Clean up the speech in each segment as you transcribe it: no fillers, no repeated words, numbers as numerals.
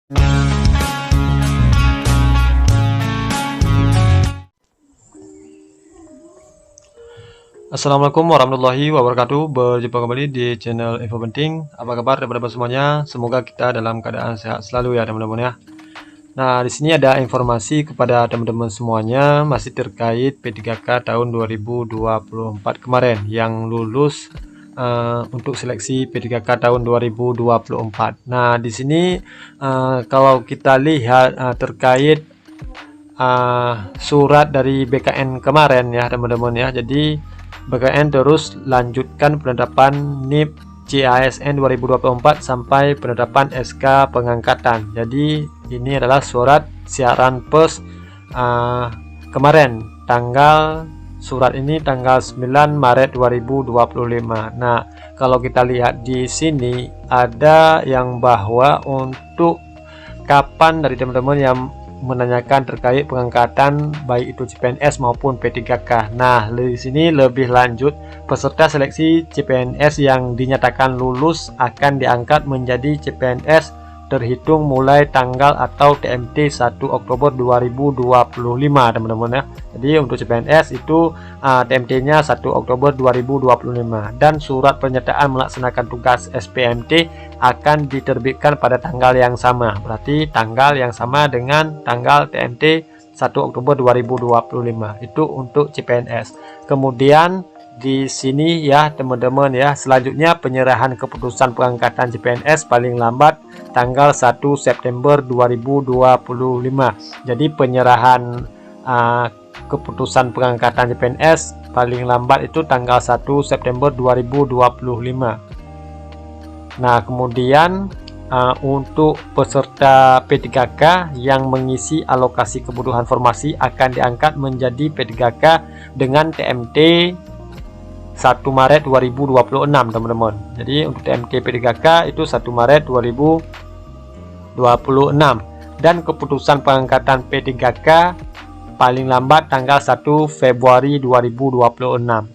Assalamualaikum warahmatullahi wabarakatuh. Berjumpa kembali di channel Info Penting. Apa kabar teman-teman semuanya? Semoga kita dalam keadaan sehat selalu ya teman-teman ya. Nah, di sini ada informasi kepada teman-teman semuanya masih terkait P3K tahun 2024 kemarin yang lulus untuk seleksi P3K tahun 2024. Nah, di sini kalau kita lihat terkait surat dari BKN kemarin ya teman-teman ya. Jadi BKN terus lanjutkan penetapan NIP CASN 2024 sampai penetapan SK pengangkatan. Jadi ini adalah surat siaran pers kemarin, surat ini tanggal 9 Maret 2025. Nah, kalau kita lihat di sini ada yang bahwa untuk kapan dari teman-teman yang menanyakan terkait pengangkatan baik itu CPNS maupun P3K. Nah, di sini lebih lanjut peserta seleksi CPNS yang dinyatakan lulus akan diangkat menjadi CPNS terhitung mulai tanggal atau TMT 1 Oktober 2025 teman-teman ya. Jadi untuk CPNS itu TMT-nya 1 Oktober 2025 dan surat pernyataan melaksanakan tugas SPMT akan diterbitkan pada tanggal yang sama. Berarti tanggal yang sama dengan tanggal TMT 1 Oktober 2025 itu untuk CPNS. Kemudian di sini ya teman-teman ya, selanjutnya penyerahan keputusan pengangkatan CPNS paling lambat tanggal 1 September 2025. Jadi penyerahan keputusan pengangkatan CPNS paling lambat itu tanggal 1 September 2025. Nah, kemudian untuk peserta P3K yang mengisi alokasi kebutuhan formasi akan diangkat menjadi P3K dengan TMT 1 Maret 2026 teman-teman. Jadi untuk TMT P3K itu 1 Maret 2026 dan keputusan pengangkatan P3K paling lambat tanggal 1 Februari 2026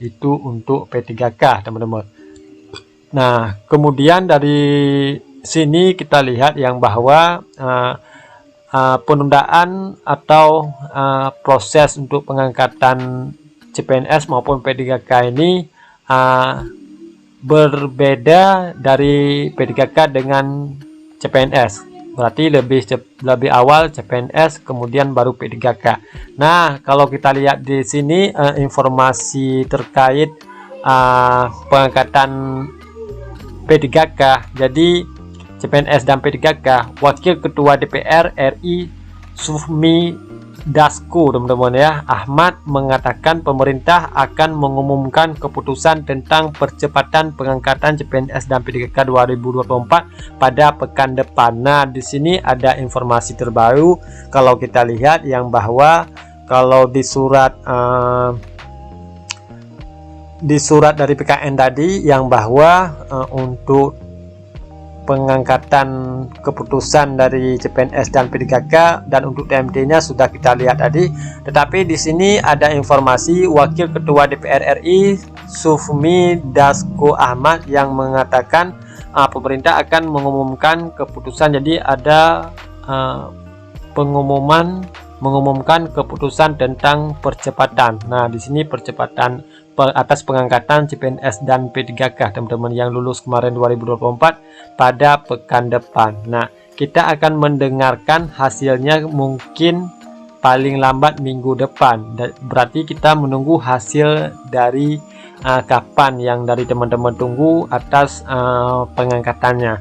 itu untuk P3K teman-teman. Nah, kemudian dari sini kita lihat yang bahwa penundaan atau proses untuk pengangkatan CPNS maupun P3K ini berbeda dari P3K dengan CPNS. Berarti lebih awal CPNS kemudian baru P3K. Nah, kalau kita lihat di sini informasi terkait pengangkatan P3K. Jadi CPNS dan P3K, Wakil Ketua DPR RI Sufmi Dasko teman-teman ya, Ahmad mengatakan pemerintah akan mengumumkan keputusan tentang percepatan pengangkatan CPNS dan P3K 2024 pada pekan depan. Nah, di sini ada informasi terbaru kalau kita lihat yang bahwa kalau di surat dari PKN tadi yang bahwa untuk pengangkatan keputusan dari CPNS dan P3K dan untuk TMT-nya sudah kita lihat tadi. Tetapi di sini ada informasi Wakil Ketua DPR RI Sufmi Dasko Ahmad yang mengatakan pemerintah akan mengumumkan keputusan. Jadi ada mengumumkan keputusan tentang percepatan. Nah, di sini percepatan atas pengangkatan CPNS dan P3K teman-teman yang lulus kemarin 2024 pada pekan depan. Nah, kita akan mendengarkan hasilnya mungkin paling lambat minggu depan. Berarti kita menunggu hasil dari kapan yang dari teman-teman tunggu atas pengangkatannya.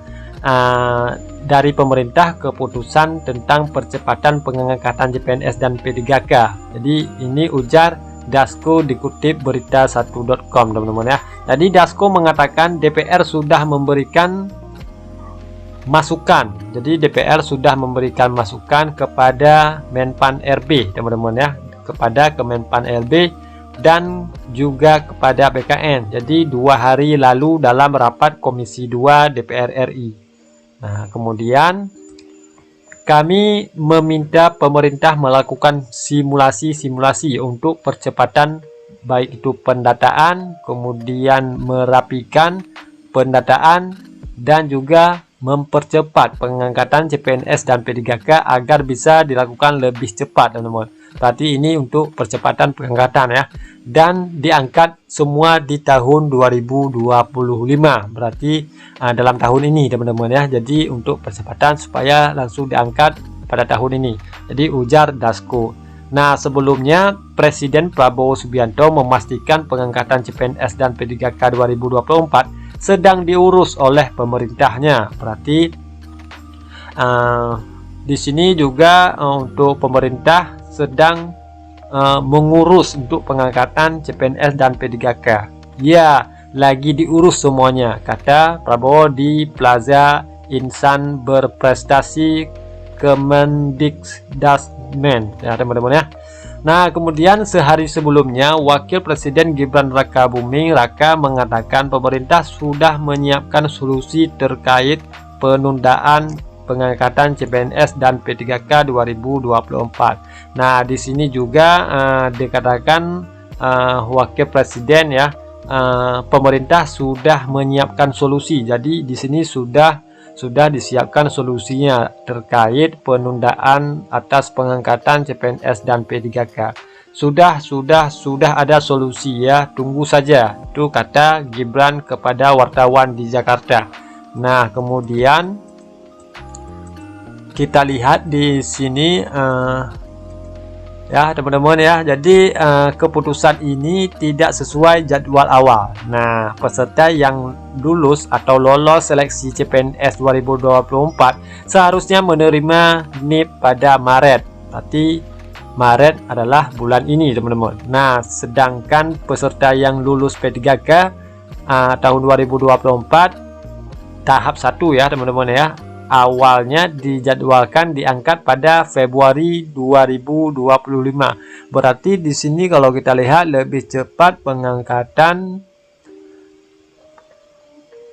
Dari pemerintah keputusan tentang percepatan pengangkatan CPNS dan P3K. Jadi ini ujar Dasko dikutip berita1.com teman-teman ya. Jadi Dasko mengatakan DPR sudah memberikan masukan. Jadi DPR sudah memberikan masukan kepada Menpan RB teman-teman ya, kepada Kemenpan RB dan juga kepada BKN. Jadi 2 hari lalu dalam rapat Komisi 2 DPR RI. Nah, kemudian kami meminta pemerintah melakukan simulasi untuk percepatan baik itu pendataan, kemudian merapikan pendataan dan juga mempercepat pengangkatan CPNS dan P3K agar bisa dilakukan lebih cepat, teman-teman. Berarti ini untuk percepatan pengangkatan ya, dan diangkat semua di tahun 2025, berarti dalam tahun ini, teman-teman ya. Jadi untuk percepatan supaya langsung diangkat pada tahun ini, jadi ujar Dasko. Nah, sebelumnya Presiden Prabowo Subianto memastikan pengangkatan CPNS dan P3K 2024 sedang diurus oleh pemerintahnya. Berarti di sini juga untuk pemerintah sedang mengurus untuk pengangkatan CPNS dan P3K. Ya, lagi diurus semuanya, kata Prabowo di Plaza Insan Berprestasi Kemendikbudmen ya, teman-teman ya. Nah, kemudian sehari sebelumnya Wakil Presiden Gibran Rakabuming Raka mengatakan pemerintah sudah menyiapkan solusi terkait penundaan pengangkatan CPNS dan P3K 2024. Nah, di sini juga dikatakan Wakil Presiden ya, pemerintah sudah menyiapkan solusi. Jadi di sini sudah disiapkan solusinya terkait penundaan atas pengangkatan CPNS dan P3K. Sudah ada solusi ya, tunggu saja, itu kata Gibran kepada wartawan di Jakarta. Nah, kemudian kita lihat di sini ya, teman-teman ya. Jadi keputusan ini tidak sesuai jadwal awal. Nah, peserta yang lulus atau lolos seleksi CPNS 2024 seharusnya menerima NIP pada Maret. Berarti Maret adalah bulan ini, teman-teman. Nah, sedangkan peserta yang lulus P3K tahun 2024 tahap 1 ya, teman-teman ya, awalnya dijadwalkan diangkat pada Februari 2025. Berarti di sini kalau kita lihat lebih cepat pengangkatan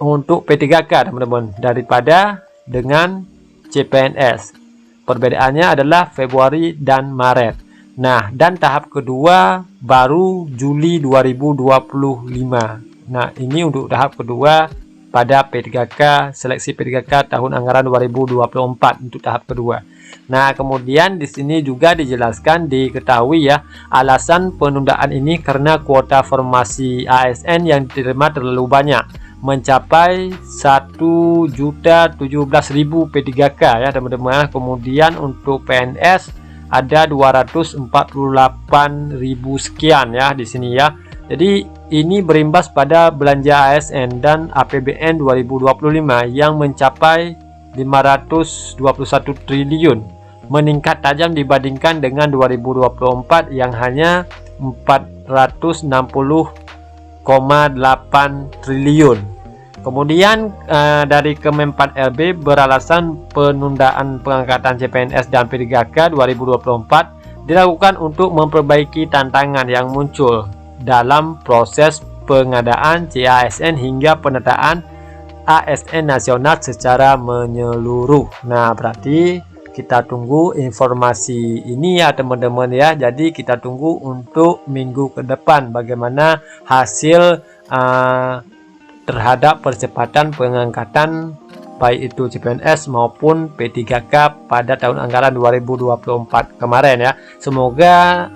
untuk P3K, teman-teman, daripada dengan CPNS. Perbedaannya adalah Februari dan Maret. Nah, dan tahap kedua baru Juli 2025. Nah, ini untuk tahap kedua pada P3K, seleksi P3K tahun anggaran 2024 untuk tahap kedua. Nah, kemudian di sini juga dijelaskan, diketahui ya, alasan penundaan ini karena kuota formasi ASN yang diterima terlalu banyak, mencapai 1.017.000 P3K ya, teman-teman. Kemudian untuk PNS ada 248.000 sekian ya di sini ya. Jadi ini berimbas pada belanja ASN dan APBN 2025 yang mencapai 521 triliun, meningkat tajam dibandingkan dengan 2024 yang hanya 460,8 triliun. Kemudian dari Kemenpan RB beralasan penundaan pengangkatan CPNS dan P3K 2024 dilakukan untuk memperbaiki tantangan yang muncul dalam proses pengadaan CASN hingga penataan ASN nasional secara menyeluruh. Nah, berarti kita tunggu informasi ini ya, teman-teman ya. Jadi kita tunggu untuk minggu ke depan bagaimana hasil terhadap percepatan pengangkatan baik itu CPNS maupun P3K pada tahun anggaran 2024 kemarin ya. Semoga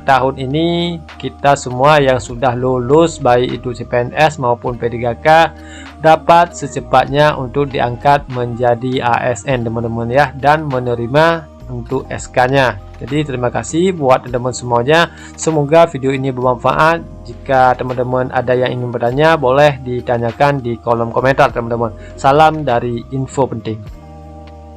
tahun ini kita semua yang sudah lulus baik itu CPNS maupun P3K dapat secepatnya untuk diangkat menjadi ASN, teman-teman ya, dan menerima untuk SK-nya. Jadi terima kasih buat teman-teman semuanya. Semoga video ini bermanfaat. Jika teman-teman ada yang ingin bertanya, boleh ditanyakan di kolom komentar, teman-teman. Salam dari Info Penting.